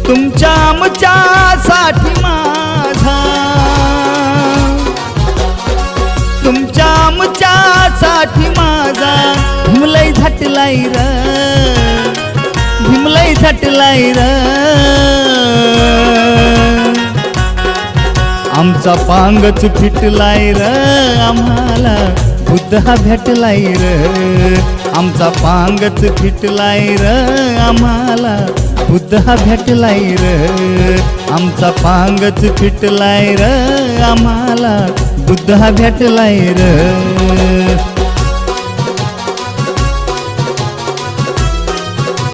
तुमच्या आमच्यासाठी माझा, तुमच्या आमच्यासाठी माझा भीमलय झटलाय र, भीमलय झटलाय र. आमचा पांगच फिटलाय र, आम्हाला बुद्ध हा भेटलाय र. आमचा पांगच फिटलाय र, आम्हाला बुद्ध हा भेटलाय र. आमचा पांगच फिटलाय र, आम्हाला बुद्ध हा भेटलाय र.